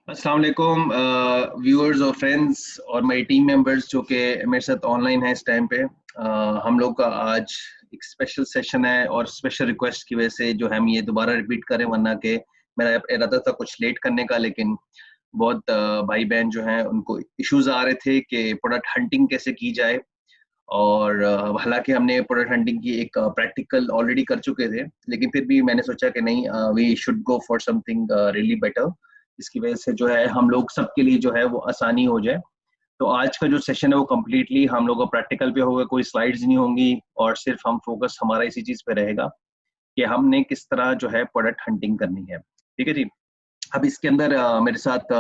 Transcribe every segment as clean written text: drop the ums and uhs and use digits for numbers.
अस्सलाम वालेकुम व्यूअर्स और फ्रेंड्स और मेरी टीम मेंबर्स जो कि मेरे साथ ऑनलाइन है इस टाइम पे। हम लोग का आज एक स्पेशल सेशन है और स्पेशल रिक्वेस्ट की वजह से जो हम ये दोबारा रिपीट करें, वरना के मेरा इरादा था कुछ लेट करने का, लेकिन बहुत भाई बहन जो हैं उनको इश्यूज आ रहे थे कि प्रोडक्ट हंटिंग कैसे की जाए। और हालांकि हमने प्रोडक्ट हंटिंग की एक प्रैक्टिकल ऑलरेडी कर चुके थे, लेकिन फिर भी मैंने सोचा कि नहीं, we should go for something really better. इसकी वजह से जो है हम लोग सबके लिए जो है वो आसानी हो जाए। तो आज का जो सेशन है वो कम्प्लीटली हम लोग प्रैक्टिकल पे होगा, कोई स्लाइड्स नहीं होंगी और सिर्फ हम फोकस हमारा इसी चीज पे रहेगा कि हमने किस तरह जो है प्रोडक्ट हंटिंग करनी है। ठीक है जी। अब इसके अंदर मेरे साथ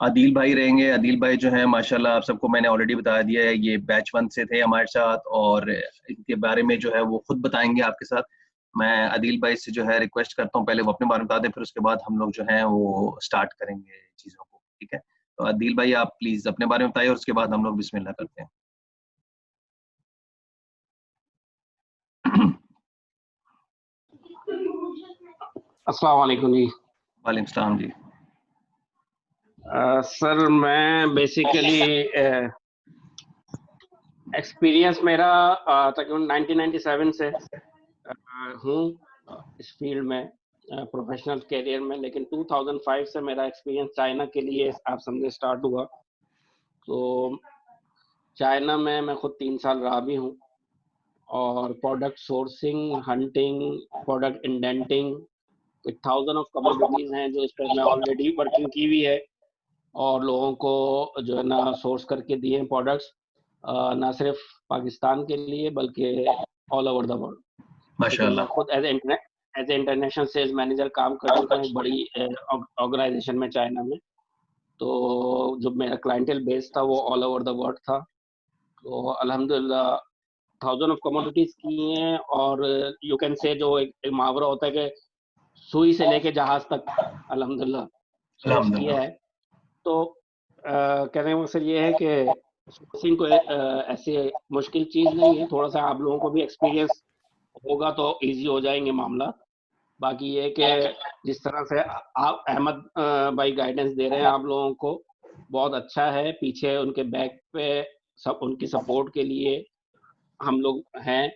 आदिल भाई रहेंगे। आदिल भाई जो है माशाल्लाह, आप सबको मैंने ऑलरेडी बता दिया है, ये बैच 1 से थे हमारे साथ और इनके बारे में जो है वो खुद बताएंगे आपके साथ। मैं आदिल भाई से जो है रिक्वेस्ट करता हूँ पहले वो अपने बारे में बता दें, फिर उसके बाद हम लोग जो है वो स्टार्ट करेंगे चीज़ों को। ठीक है, तो आदिल भाई आप प्लीज अपने बारे में बताइए और उसके बाद हम लोग बिस्मिल्लाह करते हैं। अस्सलाम वालेकुम जी। वालेकुम सलाम जी। सर मैं बेसिकली एक्सपीरियंस मेरा तकरीबन 1997 से हूँ इस फील्ड में, प्रोफेशनल करियर में, लेकिन 2005 से मेरा एक्सपीरियंस चाइना के लिए आप समझे स्टार्ट हुआ। तो चाइना में मैं खुद 3 साल रहा भी हूँ और product sourcing, hunting, product indenting, कुछ 1000 ऑफ कमोडिटीज हैं जो इस पर मैं ऑलरेडी वर्किंग की हुई है और लोगों को जो है ना सोर्स करके दिए हैं प्रोडक्ट्स, ना सिर्फ पाकिस्तान के लिए बल्कि ऑल ओवर द वर्ल्ड। लेकिन मैं खुद as a international sales manager काम कर चुका हूँ एक बड़ी ऑर्गेनाइजेशन में चाइना में। तो जो मेरा क्लाइंटेल बेस था वो ऑल ओवर द वर्ल्ड था। तो अल्हम्दुलिल्लाह 1000 ऑफ कमोडिटीज की हैं और यू कैन से जो एक मुहावरा होता है कि सुई से लेके जहाज तक अल्हम्दुलिल्लाह सोर्स किया है। तो कहने का मकसद ये है कि सोर्सिंग को ऐसे मुश्किल चीज़ नहीं है, थोड़ा सा आप लोगों को भी एक्सपीरियंस होगा तो इजी हो जाएंगे मामला। बाकी ये कि जिस तरह से आप अहमद भाई गाइडेंस दे रहे हैं आप लोगों को, बहुत अच्छा है। पीछे उनके बैक पे सब उनकी सपोर्ट के लिए हम लोग हैं,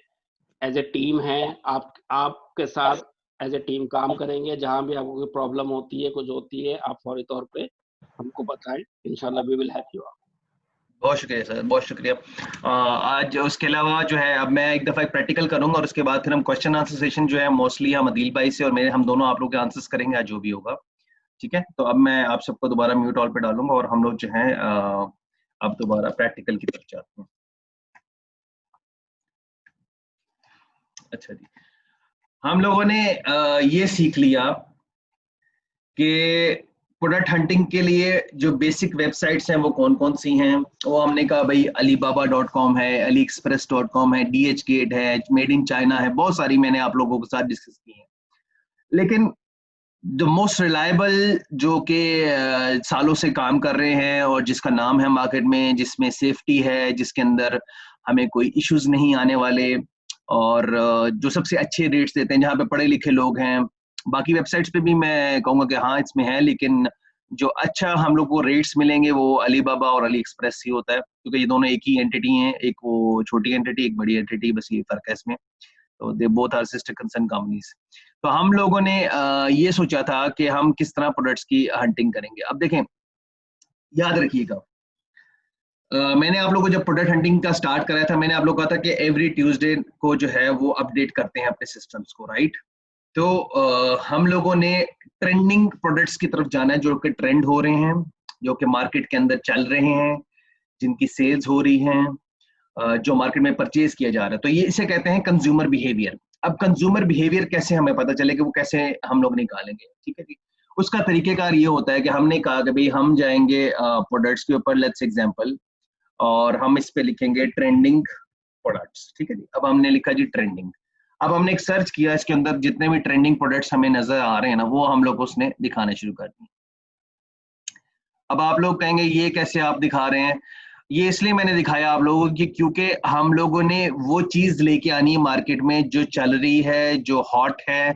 एज ए टीम हैं। आपके साथ एज ए टीम काम करेंगे। जहाँ भी आपको कोई प्रॉब्लम होती है, कुछ होती है, आप फौरी तौर पे हमको बताएं, इंशाल्लाह we will help you out. बहुत शुक्रिया सर, बहुत शुक्रिया। आज उसके अलावा जो है अब मैं एक दफ़ा प्रैक्टिकल करूंगा और उसके बाद फिर हम क्वेश्चन आंसर सेशन जो है मोस्टली हम अदील भाई से और मेरे हम दोनों आप लोग के आंसर्स करेंगे आज जो भी होगा। ठीक है, तो अब मैं आप सबको दोबारा म्यूट ऑल पे डालूंगा और हम लोग जो है अब दोबारा प्रैक्टिकल की तरफ जाते हैं। अच्छा जी, हम लोगों ने ये सीख लिया कि प्रोडक्ट हंटिंग के लिए जो बेसिक वेबसाइट्स हैं वो कौन कौन सी हैं। वो हमने कहा भाई alibaba.com है, aliexpress.com है, DHgate है, मेड इन चाइना है, बहुत सारी मैंने आप लोगों के साथ डिस्कस की है। लेकिन जो मोस्ट रिलायबल जो कि सालों से काम कर रहे हैं और जिसका नाम है मार्केट में, जिसमें सेफ्टी है, जिसके अंदर हमें कोई इश्यूज नहीं आने वाले और जो सबसे अच्छे रेट्स देते हैं, जहाँ पे पढ़े लिखे लोग हैं। बाकी वेबसाइट्स पे भी मैं कहूँगा कि हाँ इसमें है, लेकिन जो अच्छा हम लोग को रेट्स मिलेंगे वो अलीबाबा और अली एक्सप्रेस ही होता है, क्योंकि ये दोनों एक ही एंटिटी हैं, एक वो छोटी एंटिटी एक बड़ी एंटिटी, बस ये फर्क है इसमें। तो they both are sister concern companies. तो हम लोगों ने ये सोचा था कि हम किस तरह प्रोडक्ट्स की हंटिंग करेंगे। अब देखें, याद रखिएगा, मैंने आप लोगों को जब प्रोडक्ट हंटिंग का स्टार्ट कराया था, मैंने आप लोग कहा था कि एवरी ट्यूसडे को जो है वो अपडेट करते हैं अपने सिस्टम्स को, राइट। तो हम लोगों ने ट्रेंडिंग प्रोडक्ट्स की तरफ जाना है, जो कि ट्रेंड हो रहे हैं, जो कि मार्केट के अंदर चल रहे हैं, जिनकी सेल्स हो रही हैं, जो मार्केट में परचेज किया जा रहा है। तो ये इसे कहते हैं कंज्यूमर बिहेवियर। अब कंज्यूमर बिहेवियर कैसे हमें पता चले कि वो कैसे हम लोग निकालेंगे, ठीक है जी। उसका तरीकेकार ये होता है कि हमने कहा कि भाई हम जाएंगे प्रोडक्ट्स के ऊपर, लेट्स एग्जांपल, और हम इस पे लिखेंगे ट्रेंडिंग प्रोडक्ट्स, ठीक है जी। अब हमने लिखा जी ट्रेंडिंग। अब हमने एक सर्च किया, इसके अंदर जितने भी ट्रेंडिंग प्रोडक्ट्स हमें नजर आ रहे हैं ना, वो हम लोग उसने दिखाने शुरू कर दिए। अब आप लोग कहेंगे ये कैसे आप दिखा रहे हैं? ये इसलिए मैंने दिखाया आप लोगों की क्योंकि हम लोगों ने वो चीज लेके आनी है मार्केट में जो चल रही है, जो हॉट है,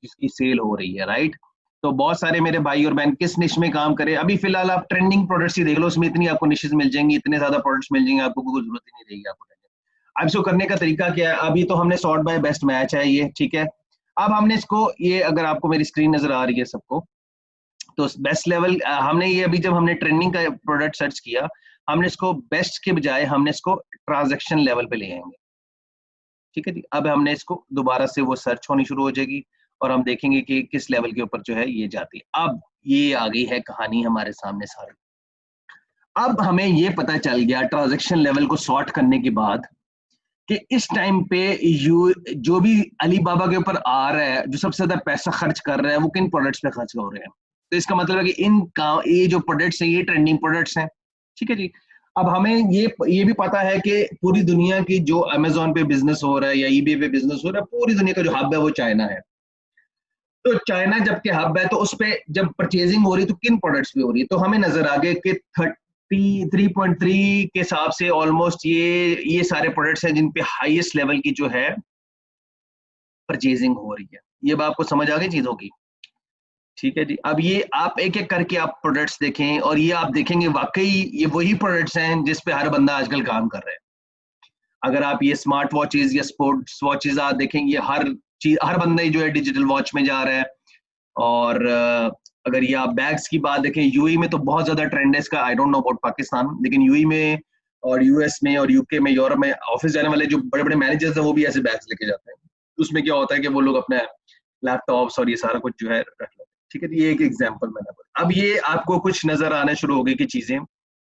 जिसकी सेल हो रही है, राइट। तो बहुत सारे मेरे भाई और बहन किस निश में काम करें, अभी फिलहाल आप ट्रेंडिंग प्रोडक्ट्स ही देख लो, उसमें इतनी आपको निशेस मिल जाएंगी, इतने ज्यादा प्रोडक्ट्स मिल जाएंगे, आपको कोई जरूरत ही नहीं रहेगी आपको। अब इसको करने का तरीका क्या है, अभी तो हमने सॉर्ट बाय बेस्ट मैच है ये, ठीक है। अब हमने इसको, ये अगर आपको मेरी स्क्रीन नजर आ रही है सबको, तो बेस्ट लेवल हमने ये अभी जब हमने ट्रेंडिंग का प्रोडक्ट सर्च किया, हमने इसको बेस्ट के बजाय हमने इसको ट्रांजैक्शन लेवल पे ले आएंगे, ठीक है जी। अब हमने इसको दोबारा से वो सर्च होनी शुरू हो जाएगी और हम देखेंगे कि किस लेवल के ऊपर जो है ये जाती है। अब ये आ गई है कहानी हमारे सामने सारी। अब हमें ये पता चल गया ट्रांजैक्शन लेवल को सॉर्ट करने के बाद कि इस टाइम पे जो भी अलीबाबा के ऊपर आ रहा है, जो सबसे ज्यादा पैसा खर्च कर रहा है, वो किन प्रोडक्ट्स पे खर्च हो रहे हैं। तो इसका मतलब है कि ये जो प्रोडक्ट्स हैं ये ट्रेंडिंग प्रोडक्ट्स हैं, ठीक है जी। अब हमें ये भी पता है कि पूरी दुनिया की जो अमेजोन पे बिजनेस हो रहा है या ईबे पे बिजनेस हो रहा है, पूरी दुनिया का जो हब है वो चाइना है। तो चाइना जब के हब है, तो उस पे जब परचेजिंग हो रही है तो किन प्रोडक्ट्स पे हो रही है, तो हमें नजर आ गया कि 33.3 के हिसाब से ऑलमोस्ट ये सारे प्रोडक्ट्स हैं जिन पे हाईएस्ट लेवल की जो है परचेजिंग हो रही है। ये बात आपको समझ आ गई चीजों की, ठीक है जी। अब ये आप एक एक करके आप प्रोडक्ट्स देखें और ये आप देखेंगे वाकई ये वही प्रोडक्ट्स हैं जिस पे हर बंदा आजकल काम कर रहा है। अगर आप ये स्मार्ट वॉचेज या स्पोर्ट्स वॉचेज आप देखेंगे, ये हर चीज, हर बंदा ही जो है डिजिटल वॉच में जा रहा है। और अगर ये आप बैग्स की बात देखें, यूएई में तो बहुत ज्यादा ट्रेंड है इसका, I don't know about Pakistan, लेकिन यूएई में और यूएस में और यूके में, यूरोप में ऑफिस जाने वाले जो बड़े बड़े मैनेजर्स हैं वो भी ऐसे बैग्स लेके जाते हैं। उसमें क्या होता है कि वो लोग अपने लैपटॉप्स और ये सारा कुछ जो है रख लेते हैं, ठीक है। ये एक एग्जाम्पल मैंने बोला। अब ये आपको कुछ नजर आने शुरू हो गई कि चीजें,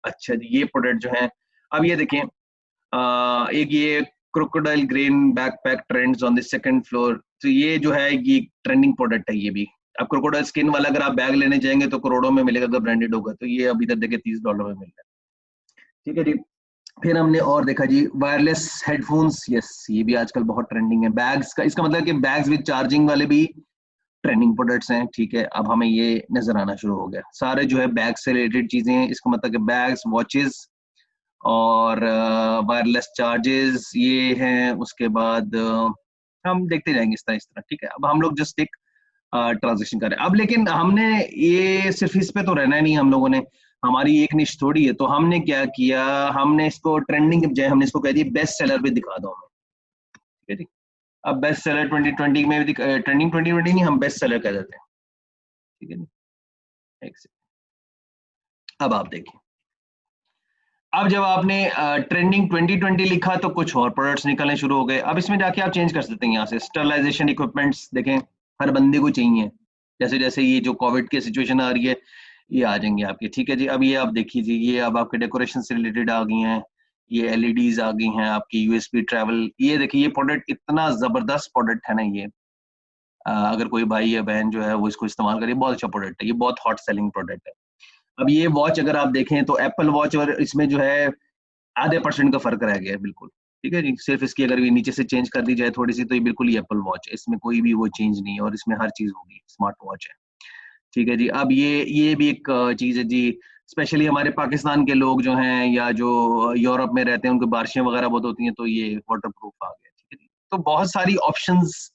अच्छा जी, ये प्रोडक्ट जो है, अब ये देखें, एक ये crocodile grain backpack trends on the second floor, तो ये जो है ये ट्रेंडिंग प्रोडक्ट है ये भी। अब क्रोकोडाइल स्किन वाला अगर आप बैग लेने जाएंगे तो करोड़ों में मिलेगा अगर ब्रांडेड होगा, तो ये अब इधर देखे $30 में मिल रहा है, ठीक है जी। फिर हमने और देखा जी वायरलेस हेडफोन्स, यस ये भी आजकल बहुत ट्रेंडिंग है। बैग्स का इसका मतलब कि बैग्स विद चार्जिंग वाले भी ट्रेंडिंग प्रोडक्ट्स हैं, ठीक है। अब हमें ये नजर आना शुरू हो गया सारे जो है बैग से रिलेटेड चीजें हैं, इसका मतलब कि बैग्स, वॉचेस और वायरलेस चार्जेस ये हैं। उसके बाद हम देखते जाएंगे इस तरह, ठीक है। अब हम लोग जस्ट एक ट्रांजेक्शन करें अब, लेकिन हमने ये सिर्फ इस पे तो रहना ही नहीं, हम लोगों ने, हमारी एक निश थोड़ी है, तो हमने क्या किया, हमने इसको ट्रेंडिंग के बजाय हमने इसको कह दिया बेस्ट सेलर पे दिखा दो हमें, ठीक है जी। अब बेस्ट सेलर 2020 में भी ट्रेंडिंग 2020 नहीं, हम बेस्ट सेलर कह देते हैं, ठीक है जी। एक सेकंड, अब आप देखिए, अब जब आपने ट्रेंडिंग 2020 लिखा तो कुछ और प्रोडक्ट्स निकलने शुरू हो गए। अब इसमें जाके आप चेंज कर सकते हैं, यहाँ से स्टरलाइजेशन इक्विपमेंट्स देखें, हर बंदे को चाहिए, जैसे जैसे ये जो कोविड की सिचुएशन आ रही है ये आ जाएंगे आपके, ठीक है जी। अब ये आप देखिए जी, ये अब आपके डेकोरेशन से रिलेटेड आ गई हैं, ये एलईडीज आ गई हैं आपकी, यूएसबी ट्रैवल, ये देखिए ये प्रोडक्ट इतना जबरदस्त प्रोडक्ट है ना ये, अगर कोई भाई या बहन जो है वो इसको इस्तेमाल करे, बहुत अच्छा प्रोडक्ट है ये, बहुत हॉट सेलिंग प्रोडक्ट है। अब ये वॉच अगर आप देखें तो एप्पल वॉच और इसमें जो है आधे% का फर्क रह गया है बिल्कुल, ठीक है जी। सिर्फ इसकी अगर ये नीचे से चेंज कर दी जाए थोड़ी सी, तो ये बिल्कुल ही एप्पल वॉच है, इसमें कोई भी वो चेंज नहीं है और इसमें हर चीज होगी, स्मार्ट वॉच है, ठीक है जी। अब ये भी एक चीज है जी, स्पेशली हमारे पाकिस्तान के लोग जो हैं या जो यूरोप में रहते हैं उनको बारिशें वगैरह बहुत होती हैं, तो ये वाटर प्रूफ आ गया, ठीक है जी। तो बहुत सारी ऑप्शंस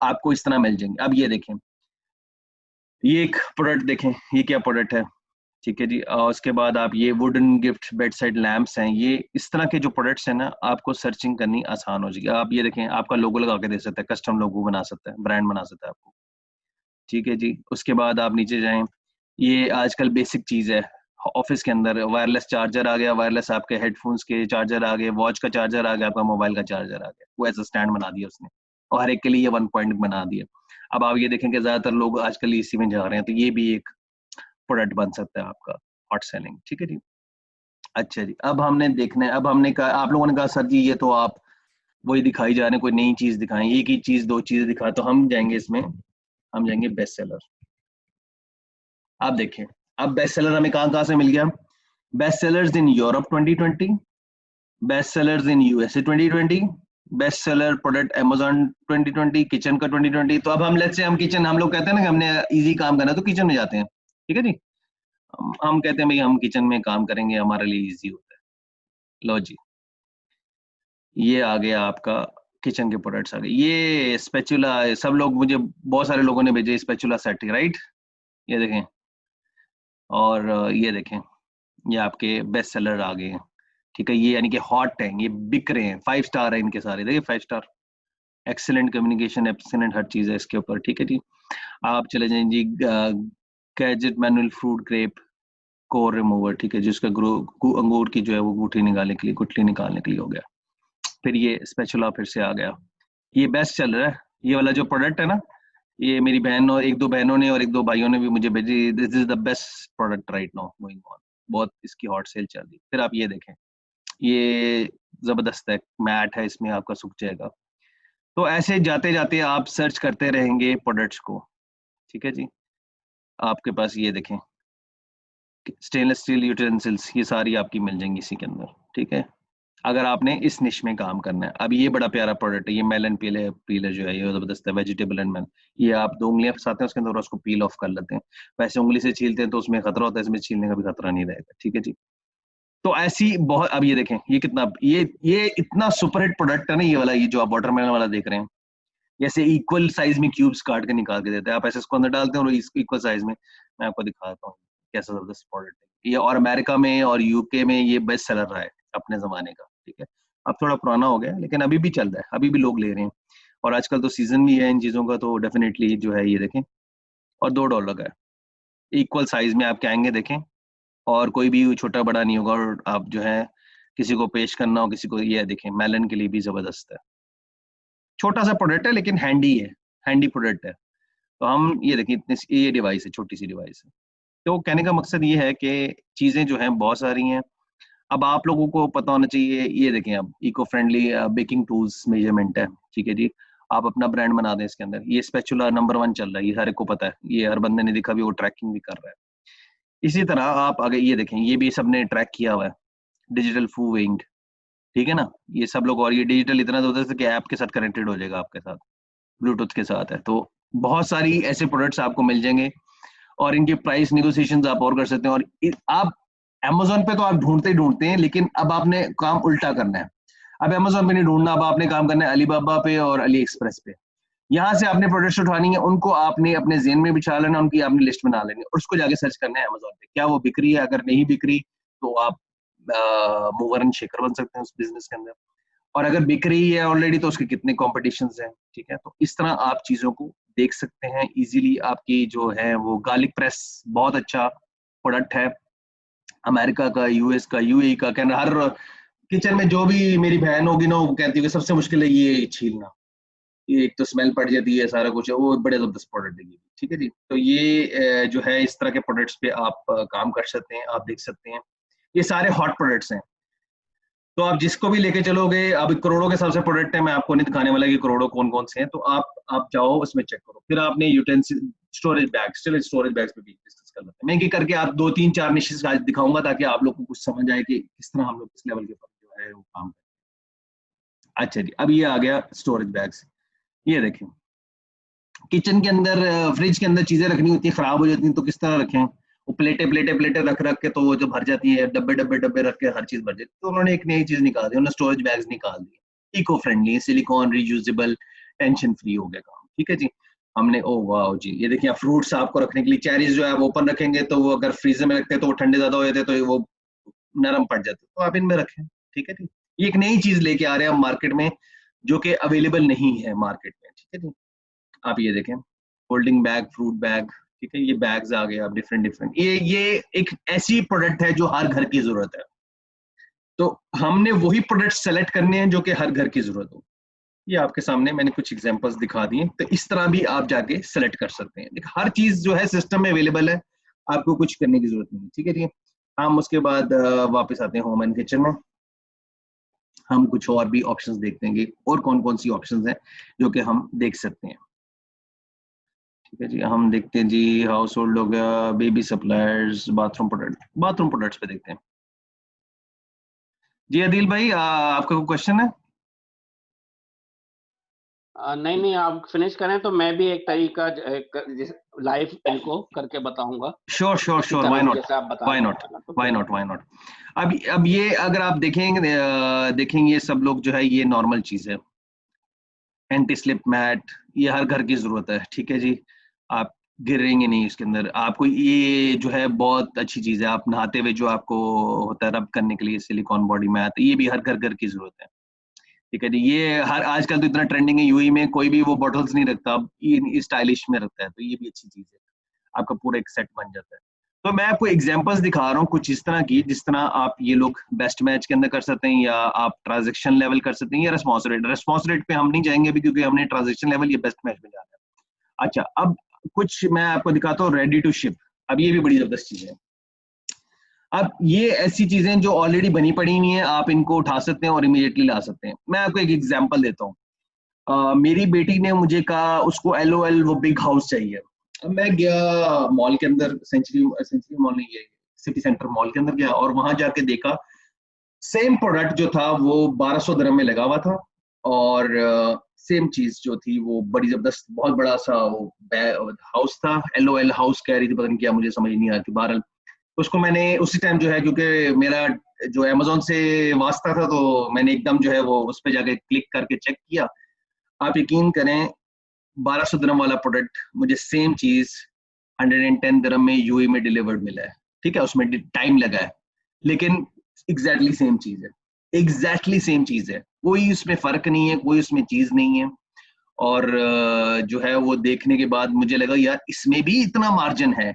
आपको इस तरह मिल जाएंगे। अब ये देखें, ये एक प्रोडक्ट देखें, ये क्या प्रोडक्ट है, ठीक है जी। और उसके बाद आप ये wooden gift bed side lamps हैं, ये इस तरह के जो प्रोडक्ट्स हैं ना, आपको सर्चिंग करनी आसान हो जाएगी। आप ये देखें, आपका लोगो लगा के दे सकते हैं, कस्टम लोगो बना सकते हैं, ब्रांड बना सकता है आपको, ठीक है जी। उसके बाद आप नीचे जाएं, ये आजकल बेसिक चीज है ऑफिस के अंदर, वायरलेस चार्जर आ गया, वायरलेस आपके हेडफोन्स के चार्जर आ गए, वॉच का चार्जर आ गया, आपका मोबाइल का चार्जर आ गया, वो ऐसा स्टैंड बना दिया उसने, और हर एक के लिए ये 1 पॉइंट बना दिया। अब आप ये देखें कि ज्यादातर लोग आजकल इसी में जा रहे हैं, तो ये भी एक प्रोडक्ट बन सकता है आपका हॉट सेलिंग, ठीक है जी। अच्छा जी, अब हमने देखना है, अब हमने कहा, आप लोगों ने कहा सर जी ये तो आप वही दिखाई जा रहे हैं, कोई नई चीज दिखाएं, एक ही चीज दो चीजें दिखा, तो हम जाएंगे इसमें, हम जाएंगे बेस्ट सेलर। आप देखें, अब बेस्ट सेलर हमें कहाँ कहाँ से मिल गया, best sellers in Europe 2020, best sellers in USA 2020, best seller product Amazon 2020, kitchen का 2020। तो अब हम लेट्स से हम किचन, हम लोग कहते हैं ना कि हमने इजी काम करना है तो किचन में जाते हैं, ठीक है जी। हम कहते हैं भाई हम किचन में काम करेंगे, हमारे लिए इजी होता है, लो जी, ये आ गया आपका किचन के प्रोडक्ट्स आ गए। ये स्पेचुला, सब लोग मुझे बहुत सारे लोगों ने भेजे स्पेचुला सेट, राइट, ये देखें, और ये देखें, ये आपके बेस्ट सेलर आ गए हैं, ठीक है, ये यानी कि हॉट है, ये बिक रहे हैं, 5 स्टार है इनके सारे, देखिए 5 स्टार, एक्सीलेंट कम्युनिकेशन, एक्सीलेंट हर चीज है इसके ऊपर, ठीक है जी। आप चले जाएं जी, gadget manual fruit grape core remover, ठीक है, जिसका अंगूर की जो है वो गुठली निकालने के लिए, गुठली निकालने के लिए हो गया। फिर ये स्पेचुला फिर से आ गया, ये बेस्ट चल रहा है, ये वाला जो प्रोडक्ट है ना, ये मेरी बहन और एक दो बहनों ने और एक दो भाइयों ने भी मुझे भेजी, this is the best product right now going on, बहुत इसकी हॉट सेल चल रही। फिर आप ये देखें, ये जबरदस्त है, मैट है, इसमें आपका सूख जाएगा। तो ऐसे जाते जाते आप सर्च करते रहेंगे प्रोडक्ट्स को, ठीक है जी। आपके पास ये देखें, स्टेनलेस स्टील यूटेंसिल्स, ये सारी आपकी मिल जाएंगी इसी के अंदर, ठीक है, अगर आपने इस निश में काम करना है। अब ये बड़ा प्यारा प्रोडक्ट है, ये मेलन पीलर, पीलर जो है ये जबरदस्त है, वेजिटेबल एंड मेलन, ये आप 2 उंगलियां फंसाते हैं उसके अंदर और उसको पील ऑफ कर लेते हैं। वैसे उंगली से छीलते हैं तो उसमें खतरा होता है, इसमें छीलने का भी खतरा नहीं रहेगा, ठीक है जी। तो ऐसी बहुत, अब ये देखें, ये कितना, ये इतना सुपरहिट प्रोडक्ट है ना, ये वाला, ये जो आप वाटरमेलन वाला देख रहे हैं, जैसे इक्वल साइज में क्यूब्स काट के निकाल के देते हैं, आप ऐसे इसको अंदर डालते हैं और इक्वल साइज में, मैं आपको दिखाता हूँ कैसा जबरदस्त प्रोडक्ट है ये, और अमेरिका में और यूके में ये बेस्ट सेलर रहा है अपने जमाने का, ठीक है। अब थोड़ा पुराना हो गया लेकिन अभी भी चल रहा है, अभी भी लोग ले रहे हैं, और आजकल तो सीजन भी है इन चीजों का, तो डेफिनेटली जो है ये देखें, और $2 का है, इक्वल साइज में आपके आएंगे, देखें, और कोई भी छोटा बड़ा नहीं होगा, और आप जो है किसी को पेश करना हो, किसी को, ये देखें, मेलन के लिए भी जबरदस्त है, छोटा सा प्रोडक्ट है लेकिन हैंडी है, हैंडी प्रोडक्ट है। तो हम ये देखिए, इतनी ये डिवाइस है, छोटी सी डिवाइस है। तो कहने का मकसद ये है कि चीजें जो हैं बहुत सारी हैं। अब आप लोगों को पता होना चाहिए, ये देखें, अब eco friendly baking tools measurement है, ठीक है जी, आप अपना ब्रांड बना दें इसके अंदर, ये स्पेचुला नंबर 1 चल रहा है, ये हर एक को पता है, ये हर बंदे ने देखा भी, वो ट्रैकिंग भी कर रहा है। इसी तरह आप आगे ये देखें, ये भी सबने ट्रैक किया हुआ है, डिजिटल फू वेइंग, ठीक है ना, ये सब लोग, और ये डिजिटल इतना जबरदस्त है कि ऐप के साथ कनेक्टेड हो जाएगा आपके साथ, ब्लूटूथ के साथ है। तो बहुत सारी ऐसे प्रोडक्ट्स आपको मिल जाएंगे, और इनके प्राइस निगोशिएशंस आप और कर सकते हैं। और आप अमेजोन पे तो आप ढूंढते ही ढूंढते हैं, लेकिन अब आपने काम उल्टा करना है, अब अमेजोन पे नहीं ढूंढना, अब आपने काम करना है अलीबाबा पे और अली एक्सप्रेस पे। यहाँ से आपने प्रोडक्ट्स उठानी है, उनको आपने अपने जेन में बिछा लेना, उनकी आपने लिस्ट बना लेनी है, और उसको जाके सर्च करना है अमेजोन पे, क्या वो बिक रही है, अगर नहीं बिक रही तो आप मूवर एंड शेकर बन सकते हैं उस बिजनेस के अंदर, और अगर बिक रही है ऑलरेडी तो उसके कितने कॉम्पिटिशन हैं, ठीक है। तो इस तरह आप चीजों को देख सकते हैं इजीली। आपकी जो है वो गार्लिक प्रेस बहुत अच्छा प्रोडक्ट है, अमेरिका का, यूएस का, यूएई का, कहना हर किचन में जो भी मेरी बहन होगी ना, वो कहती है सबसे मुश्किल है ये छीलना, ये एक तो स्मेल पड़ जाती है, सारा कुछ है, वो बड़े जबरदस्त प्रोडक्ट देगी, ठीक है जी। तो ये जो है इस तरह के प्रोडक्ट्स पे आप काम कर सकते हैं, आप देख सकते हैं, ये सारे हॉट प्रोडक्ट्स हैं। तो आप जिसको भी लेके चलोगे, अब करोड़ों के हिसाब से प्रोडक्ट है, मैं आपको नहीं दिखाने वाला कि करोड़ों कौन कौन से हैं, तो आप जाओ उसमें चेक करो। फिर आपने यूटेंसिल, स्टोरेज बैग, चलो स्टोरेज बैग्स पे भी डिस्कस कर लेते हैं, मैं एक करके आप 2 3 4 निशेस आज दिखाऊंगा ताकि आप लोग को कुछ समझ आए कि किस तरह हम लोग किस लेवल के पर जो है वो काम करते हैं। अच्छा जी, अब ये आ गया स्टोरेज बैग्स, ये देखें, किचन के अंदर, फ्रिज के अंदर चीजें रखनी होती है, खराब हो जाती हैं, तो किस तरह रखें, वो प्लेटें प्लेटें प्लेटें रख रख के तो वो जो भर जाती है, डब्बे डब्बे डब्बे रख के हर चीज भर जाती है। तो उन्होंने एक नई चीज निकाल दी, उन्होंने स्टोरेज बैग्स निकाल दिए, eco friendly, silicone, reusable, tension free हो गया काम, ठीक है जी। हमने, ओ वाह जी, ये देखिए, फ्रूट्स आपको रखने के लिए, चेरीज जो है आप ओपन रखेंगे तो वो अगर फ्रीजर में रखते हैं तो वो ठंडे ज्यादा हो जाते हैं, तो वो नरम पड़ जाते हैं, तो आप इनमें रखें, ठीक है जी। ये एक नई चीज लेके आ रहे हैं हम मार्केट में, जो कि अवेलेबल नहीं है मार्केट में, ठीक है जी। आप ये देखें, होल्डिंग बैग, फ्रूट बैग, ठीक है, ये बैग्स आ गए आप डिफरेंट डिफरेंट, ये एक ऐसी प्रोडक्ट है जो हर घर की जरूरत है। तो हमने वही प्रोडक्ट सेलेक्ट करने हैं जो कि हर घर की जरूरत हो। ये आपके सामने मैंने कुछ एग्जांपल्स दिखा दिए, तो इस तरह भी आप जाके सेलेक्ट कर सकते हैं। हर चीज जो है सिस्टम में अवेलेबल है, आपको कुछ करने की जरूरत नहीं, ठीक है जी। हम उसके बाद वापस आते हैं होम एंड किचन में, हम कुछ और भी ऑप्शंस देखते हैं कि और कौन कौन सी ऑप्शंस हैं जो कि हम देख सकते हैं। ठीक है जी, हम देखते हैं जी, हाउस होल्ड हो गया, baby suppliers, bathroom product, bathroom products पे देखते हैं जी। अदिल भाई, आपका कोई क्वेश्चन है? नहीं नहीं, आप फिनिश करें तो मैं भी एक तरीका लाइव इनको करके बताऊंगा, श्योर श्योर इसी श्योर, तरह व्हाई नॉट, जैसे आप बता व्हाई रहे नॉट, हैं ना, तो व्हाई फिर नॉट, व्हाई नॉट। अब ये अगर आप देखेंगे, देखेंगे ये सब लोग जो है, ये नॉर्मल चीज है, एंटी स्लिप मैट, ये हर घर की जरूरत है, ठीक है जी। आप गिरेंगे नहीं इसके अंदर। आपको ये जो है बहुत अच्छी चीज है, आप नहाते हुए जो आपको होता है रब करने के लिए सिलिकॉन बॉडी में आता है, ये भी हर घर घर की जरूरत है। ठीक है जी, ये हर आजकल तो इतना ट्रेंडिंग है, यूएई में कोई भी वो बॉटल्स नहीं रखता, अब ये स्टाइलिश में रखता है, तो ये भी अच्छी चीज है, आपका पूरा एक सेट बन जाता है। तो मैं आपको एग्जांपल्स दिखा रहा हूँ कुछ इस तरह की, जिस तरह आप ये लोग बेस्ट मैच के अंदर कर सकते हैं, या आप ट्रांजेक्शन लेवल कर सकते हैं, या रिस्पॉन्स रेट पे हम नहीं जाएंगे अभी, क्योंकि हमने ट्रांजेक्शन लेवल या बेस्ट मैच में जाना है। अच्छा, अब कुछ मैं आपको दिखाता हूँ रेडी टू शिप। अब ये भी बड़ी जबरदस्त चीज है। अब ये ऐसी चीजें जो ऑलरेडी बनी पड़ी हुई हैं, आप इनको उठा सकते हैं और इमीडिएटली ला सकते हैं। मैं आपको एक एग्जांपल देता हूँ। मेरी बेटी ने मुझे कहा उसको LOL वो बिग हाउस चाहिए। अब मैं गया मॉल के अंदर, सेंचुरी मॉल नहीं है, सिटी सेंटर मॉल के अंदर गया, और वहां जाके देखा सेम प्रोडक्ट जो था वो 1200 दिरहम में लगा हुआ था, और सेम चीज जो थी वो बड़ी जबरदस्त बहुत बड़ा सा वो हाउस था। LOL हाउस कह रही थी, पता नहीं क्या, मुझे समझ नहीं आती। बहरहाल उसको मैंने उसी टाइम जो है, क्योंकि मेरा जो अमेजोन से वास्ता था, तो मैंने एकदम जो है वो उस पर जाके क्लिक करके चेक किया। आप यकीन करें, 1200 दिरहम वाला प्रोडक्ट मुझे सेम चीज 110 दिरहम में यूएई में डिलीवर्ड मिला है। ठीक है, उसमें टाइम लगा है, लेकिन एग्जैक्टली सेम चीज है, एग्जैक्टली सेम चीज है, कोई उसमें फर्क नहीं है, कोई उसमें चीज नहीं है। और जो है वो देखने के बाद मुझे लगा यार इसमें भी इतना मार्जिन है,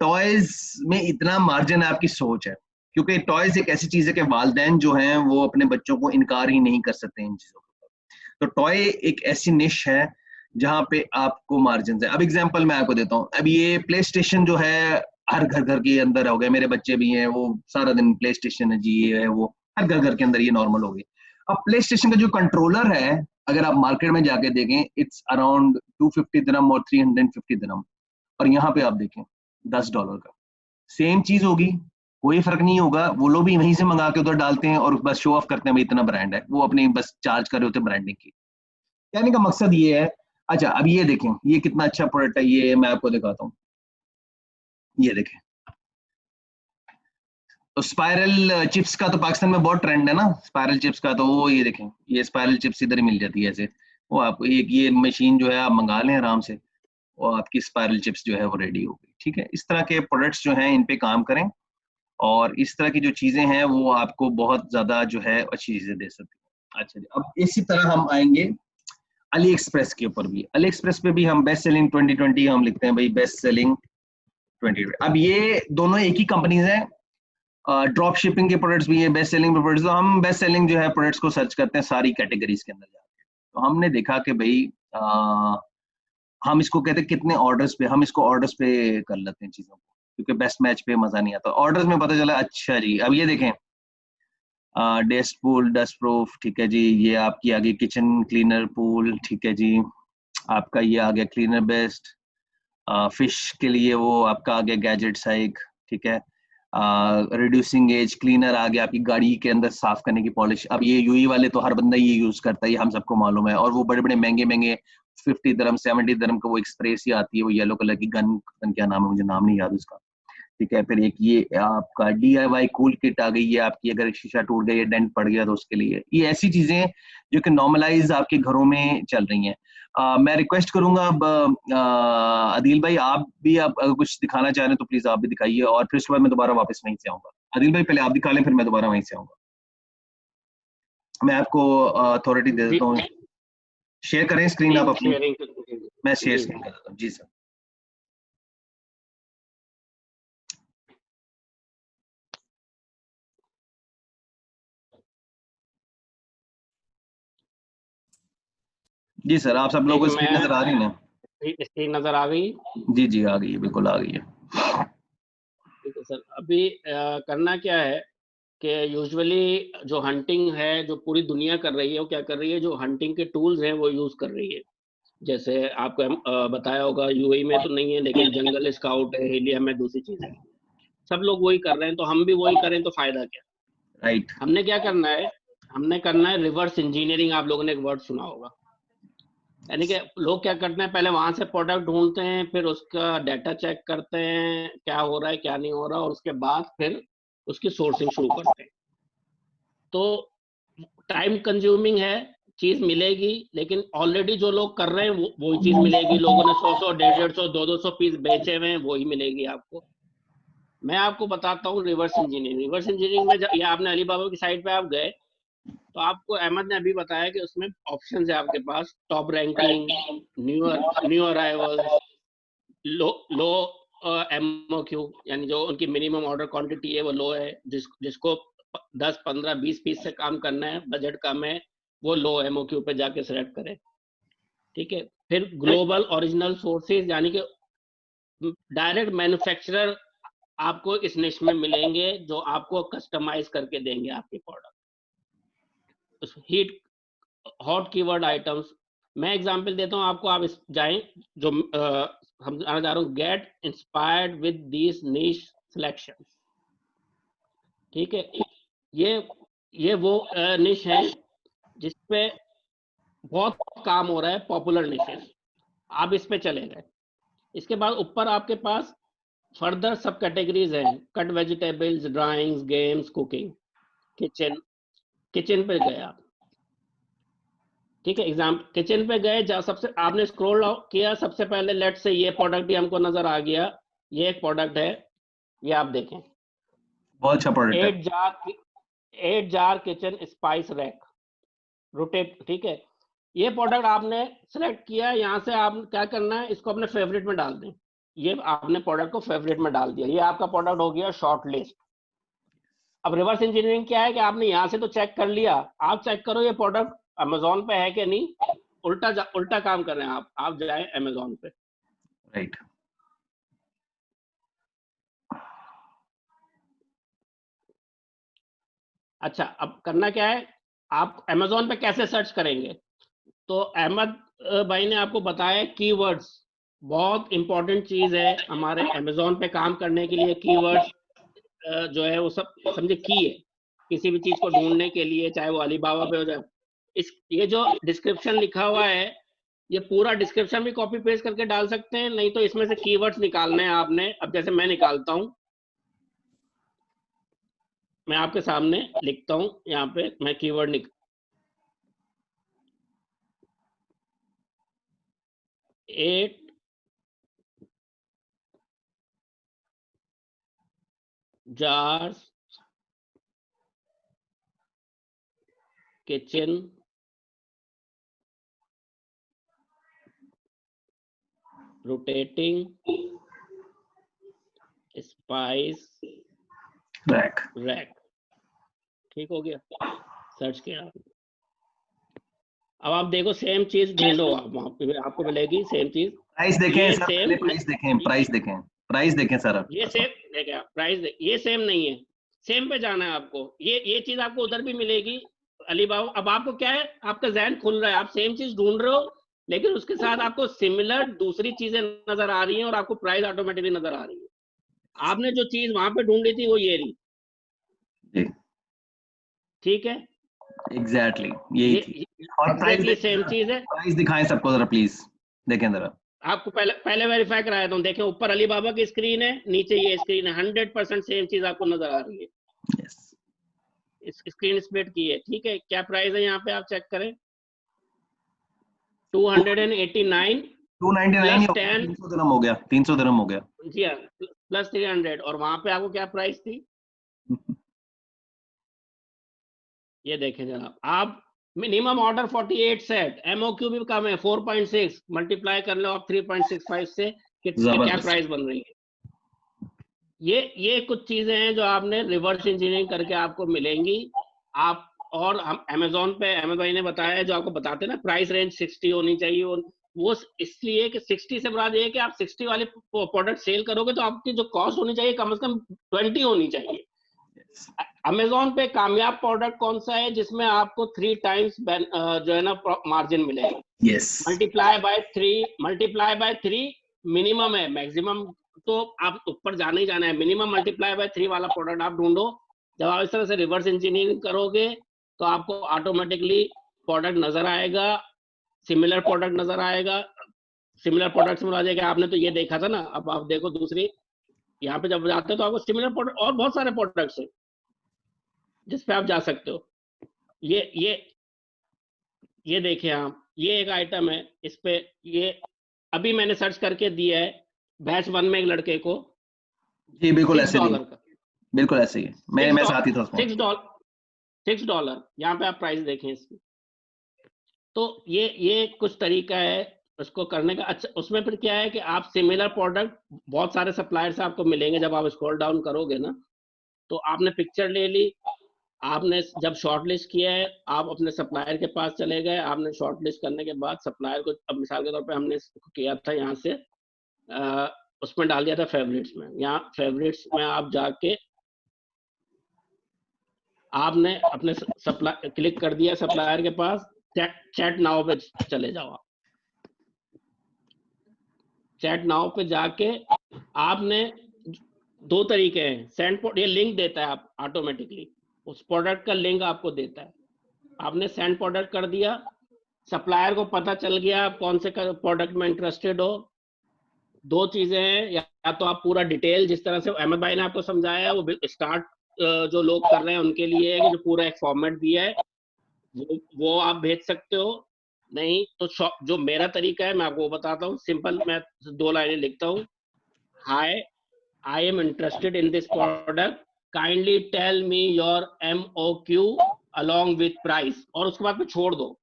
टॉयज में इतना मार्जिन आपकी सोच है। क्योंकि टॉयज एक ऐसी चीज है कि वालदेन जो हैं वो अपने बच्चों को इनकार ही नहीं कर सकते इन चीजों को। तो टॉय एक ऐसी निश है जहां पे आपको मार्जिन है। अब एग्जांपल मैं आपको देता हूँ। अब ये प्ले स्टेशन जो है हर घर घर के अंदर हो गया, मेरे बच्चे भी हैं, वो सारा दिन प्ले स्टेशन है जी, ये है वो, हर घर घर के अंदर ये नॉर्मल हो गई। अब प्ले स्टेशन का जो कंट्रोलर है, अगर आप मार्केट में जाके देखें, इट्स अराउंड 250 दिरहम और 350 दिरहम, और यहाँ पे आप देखें $10 का सेम चीज होगी, कोई फर्क नहीं होगा। वो लोग भी वहीं से मंगा के उधर डालते हैं और बस शो ऑफ करते हैं भाई इतना ब्रांड है, वो अपनी बस चार्ज कर रहे होते हैं ब्रांडिंग की। कहने का मकसद ये है। अच्छा, अब ये देखें ये कितना अच्छा प्रोडक्ट है, ये मैं आपको दिखाता हूँ। ये देखें, तो स्पाइरल चिप्स का तो पाकिस्तान में बहुत ट्रेंड है ना, स्पाइरल चिप्स का, तो वो ये देखें, ये स्पाइरल चिप्स इधर ही मिल जाती है ऐसे। वो आपको एक ये मशीन जो है आप मंगा लें आराम से, और आपकी स्पाइरल चिप्स जो है वो रेडी हो गई। ठीक है, इस तरह के प्रोडक्ट्स जो हैं इन पे काम करें, और इस तरह की जो चीजें हैं वो आपको बहुत ज्यादा जो है अच्छी चीजें दे सकती हैं। अच्छा जी, अब इसी तरह हम आएंगे अली एक्सप्रेस के ऊपर भी। अली एक्सप्रेस पे भी हम बेस्ट सेलिंग 2020 हम लिखते हैं भाई, बेस्ट सेलिंग 2020। अब ये दोनों एक ही कंपनीज हैं, ड्रॉप शिपिंग के प्रोडक्ट्स भी हैं, बेस्ट सेलिंग प्रोडक्ट्स। तो हम बेस्ट सेलिंग जो है प्रोडक्ट्स को सर्च करते हैं सारी कैटेगरीज के अंदर जाके। तो हमने देखा कि भाई हम इसको कहते हैं कितने ऑर्डर्स पे, हम इसको ऑर्डर्स पे कर लेते हैं चीजों को, क्योंकि बेस्ट मैच पे मजा नहीं आता, ऑर्डर्स में पता चला। अच्छा जी, अब ये देखें, डेस्ट पूल डस्ट प्रूफ, ठीक है जी, ये आपकी आ गई किचन क्लीनर पूल, ठीक है जी, आपका ये आ गया क्लीनर बेस्ट। फिश के लिए वो आपका आ गया गैजेट साइक, ठीक है। रिड्यूसिंग एज क्लीनर आ गया, आपकी गाड़ी के अंदर साफ करने की पॉलिश। अब ये यूई वाले तो हर बंदा ये यूज करता है, ये हम सबको मालूम है। और वो बड़े बड़े महंगे महंगे 50 दिरहम 70 दिरहम का वो एक स्प्रे सी आती है, वो येलो कलर की गन, क्या नाम है मुझे नाम नहीं याद उसका। ठीक है, फिर एक ये आपका DIY कूल किट आ गई है आपकी, अगर शीशा टूट गया, डेंट पड़ गया तो उसके लिए। ये ऐसी चीजें जो कि नॉर्मलाइज आपके घरों में चल रही हैं। मैं रिक्वेस्ट करूंगा अब आदिल भाई, आप भी आप अगर कुछ दिखाना चाह रहे हैं तो प्लीज आप भी दिखाइए, और फिर उसके बाद मैं दोबारा वापस वहीं से आऊंगा। आदिल भाई पहले आप दिखा लें, फिर मैं दोबारा वहीं से आऊंगा। मैं आपको अथॉरिटी दे जी देता हूँ, शेयर करें स्क्रीन जी, आप अपनी। शेयरिंग। मैं शेयर जी स्क्रीन कर देता हूँ जी सर। जी सर, आप सब लोगों एक को स्क्रीन मैं नजर आ रही है ना? स्क्रीन नजर आ गई। जी जी, आ गई है, बिल्कुल आ गई है। ठीक है सर, अभी करना क्या है कि यूजुअली जो हंटिंग है जो पूरी दुनिया कर रही है, वो क्या कर रही है, जो हंटिंग के टूल्स हैं वो यूज कर रही है। जैसे आपको बताया होगा, यूएई में तो नहीं है लेकिन जंगल स्काउट है, हेलियम है, दूसरी चीजें हैं। सब लोग वही कर रहे हैं, तो हम भी वही करें तो फायदा क्या। राइट। हमने क्या करना है, हमने करना है रिवर्स इंजीनियरिंग। आप लोगों ने एक वर्ड सुना होगा, यानी कि लोग क्या करते हैं, पहले वहां से प्रोडक्ट ढूंढते हैं, फिर उसका डाटा चेक करते हैं क्या हो रहा है क्या नहीं हो रहा, और उसके बाद फिर उसकी सोर्सिंग शुरू करते हैं। तो टाइम कंज्यूमिंग है, चीज मिलेगी, लेकिन ऑलरेडी जो लोग कर रहे हैं वही चीज मिलेगी। लोगों ने 100 150 200 पीस बेचे हुए हैं, वही मिलेगी आपको। मैं आपको बताता हूँ रिवर्स इंजीनियरिंग। रिवर्स इंजीनियरिंग में ये आपने अलीबाबा की साइट पे आप गए तो आपको अहमद ने अभी बताया कि उसमें ऑप्शन है आपके पास, टॉप रैंकिंग, न्यू अराइवल्स, लो एमओक्यू, यानी जो उनकी मिनिमम ऑर्डर क्वांटिटी है वो लो है, जिसको 10 15 20 पीस से काम करना है, बजट कम है, वो लो एमओक्यू पे जाके सिलेक्ट करें। ठीक है। फिर ग्लोबल ओरिजिनल सोर्सेज, यानी कि डायरेक्ट मैन्युफैक्चरर आपको इस निश में मिलेंगे जो आपको कस्टमाइज करके देंगे आपके product. Heat hot keyword items, मैं एग्जांपल देता हूं आपको, आप इस जाएं जो हम जा रहा हूं, गेट इंस्पायर्ड विद दीस निश सिलेक्शंस। ठीक है। ये वो निश है जिसपे बहुत काम हो रहा है, पॉपुलर निशेस, आप इस पे चले गए। इसके बाद ऊपर आपके पास फर्दर सब कैटेगरीज हैं, cut vegetables, drawings, games, cooking, kitchen पे गए आप। ठीक है। एग्जाम किचन पे गए, जहाँ सबसे आपने स्क्रॉल किया, सबसे पहले लेट से ये प्रोडक्ट ही हमको नजर आ गया, ये एक प्रोडक्ट है, ये आप देखें, बहुत अच्छा प्रोडक्ट है। 8 jar kitchen spice rack rotate. ठीक है। ये प्रोडक्ट आपने सेलेक्ट किया, यहाँ से आप क्या करना है, इसको अपने फेवरेट में डाल दें। ये आपने प्रोडक्ट को फेवरेट में डाल दिया, ये आपका प्रोडक्ट हो गया शॉर्ट लिस्ट। अब रिवर्स इंजीनियरिंग क्या है कि आपने यहाँ से तो चेक कर लिया, आप चेक करो ये प्रोडक्ट अमेजोन पे है कि नहीं। उल्टा काम कर रहे हैं आप जाए अमेजोन पे। राइट। अच्छा, अब करना क्या है, आप अमेजोन पे कैसे सर्च करेंगे? तो अहमद भाई ने आपको बताया कीवर्ड्स बहुत इंपॉर्टेंट चीज है हमारे अमेजोन पे काम करने के लिए। कीवर्ड्स जो है वो सब समझे की है किसी भी चीज को ढूंढने के लिए, चाहे वो अलीबाबा पे हो जाए। ये जो डिस्क्रिप्शन लिखा हुआ है, ये पूरा डिस्क्रिप्शन भी कॉपी पेस्ट करके डाल सकते हैं, नहीं तो इसमें से कीवर्ड्स निकालने हैं आपने। अब जैसे मैं निकालता हूं, मैं आपके सामने लिखता हूं, यहाँ पे मैं keyword 8 jars kitchen rotating spice rack. ठीक हो गया, सर्च किया। अब आप देखो सेम चीज ढूंढो, आप वहां पे आपको मिलेगी सेम चीज। प्राइस देखें ये सर, सेम, प्राइस देखें सर। ये सेम देखा प्राइस, ये सेम नहीं है, सेम पे जाना है आपको। ये चीज आपको उधर भी मिलेगी अलीबाबा। अब आपको क्या है, आपका जहन खुल रहा है, आप सेम चीज ढूंढ रहे हो, लेकिन उसके साथ आपको सिमिलर दूसरी चीजें नजर आ रही हैं और आपको प्राइस ऑटोमेटिकली नजर आ रही है। आपने जो चीज वहां पे ढूंढी थी वो ये रही। जी, ठीक है, एग्जैक्टली यही थी। और एग्जैक्टली सेम चीज है। प्राइस दिखाएं सबको जरा प्लीज, देखें जरा। आपको पहले वेरीफाई कराया था, देखें ऊपर अलीबाबा की स्क्रीन है, नीचे ये स्क्रीन है, 100% सेम चीज आपको नजर आ रही है। यस, इस स्क्रीन स्प्लिट की है। ठीक है, क्या प्राइस है यहाँ पे आप चेक करें, 289 299 प्लस 10, 300 दिरहम हो गया, 300 दिरहम हो गया। जी हाँ, प्लस 300। और वहां पे आपको क्या प्राइस थी, ये देखें जनाब, आप मिनिमम ऑर्डर 48 सेट, एमओक्यू भी कम है 4.6, मल्टीप्लाई कर लो आप 3.65 से कि क्या प्राइस बन रही है। ये कुछ चीजें हैं जो आपने रिवर्स इंजीनियरिंग करके आपको मिलेंगी। आप और हम अमेजोन पे, अहमद भाई ने बताया, जो आपको बताते हैं ना प्राइस रेंज 60 होनी चाहिए, और वो इसलिए कि 60 से मुराद ये है कि आप 60 वाले प्रोडक्ट सेल करोगे तो आपकी जो कॉस्ट होनी चाहिए कम से कम 20 होनी चाहिए। अमेजोन पे कामयाब प्रोडक्ट कौन सा है जिसमें आपको 3 टाइम्स जो है ना मार्जिन मिलेगा? यस, मल्टीप्लाई बाय 3 मिनिमम है, मैक्सिमम तो आप ऊपर जाना ही जाना है। मिनिमम मल्टीप्लाई बाय 3 वाला प्रोडक्ट आप ढूंढो। जब आप इस तरह से रिवर्स इंजीनियरिंग करोगे तो आपको ऑटोमेटिकली प्रोडक्ट नजर आएगा, सिमिलर प्रोडक्ट नजर आएगा। सिमिलर प्रोडक्ट में आ जाएगा, आपने तो ये देखा था ना, अब आप देखो दूसरी, यहाँ पे जब जाते हो तो आपको सिमिलर प्रोडक्ट और बहुत सारे प्रोडक्ट्स हैं जिस पे आप जा सकते हो। ये ये देखिए आप, ये एक आइटम है, इस पे ये अभी मैंने सर्च करके दिया है भैंस वन में एक लड़के को जी बिल्कुल ऐसे नहीं, $6 का, बिल्कुल ऐसे ही है, मैं साथ ही था उसमें। $6, यहाँ पे आप प्राइस देखें इसकी। तो ये कुछ तरीका है उसको करने का। अच्छा, उसमें फिर क्या है कि आप सिमिलर प्रोडक्ट बहुत सारे सप्लायर से आपको मिलेंगे, जब आप स्क्रॉल डाउन करोगे ना, तो आपने पिक्चर ले ली, आपने जब शॉर्ट लिस्ट किया है, आप अपने सप्लायर के पास चले गए, आपने शॉर्ट लिस्ट करने के बाद सप्लायर को, अब मिसाल के तौर पे हमने किया था यहाँ से, उसमें डाल दिया था फेवरेट्स में। यहाँ फेवरेट्स में आप जाके आपने अपने सप्लाई क्लिक कर दिया सप्लायर के पास, चैट नाउ पे चले जाओ आप। चैट नाउ पे जाके आपने दो तरीके हैं, सेंड, ये लिंक देता है आप ऑटोमेटिकली, उस प्रोडक्ट का लिंक आपको देता है, आपने सेंड प्रोडक्ट कर दिया, सप्लायर को पता चल गया आप कौन से प्रोडक्ट में इंटरेस्टेड हो। दो चीजें हैं, या तो आप पूरा डिटेल जिस तरह से अहमद भाई ने आपको समझाया, वो स्टार्ट जो लोग कर रहे हैं उनके लिए है कि जो पूरा एक फॉर्मेट दिया है वो आप भेज सकते हो। नहीं तो जो मेरा तरीका है मैं आपको बताता हूँ, सिंपल, मैं 2 लाइनें लिखता हूँ, hi I am interested in this product, kindly tell me your MOQ along with price, और उसके बाद में छोड़ दो।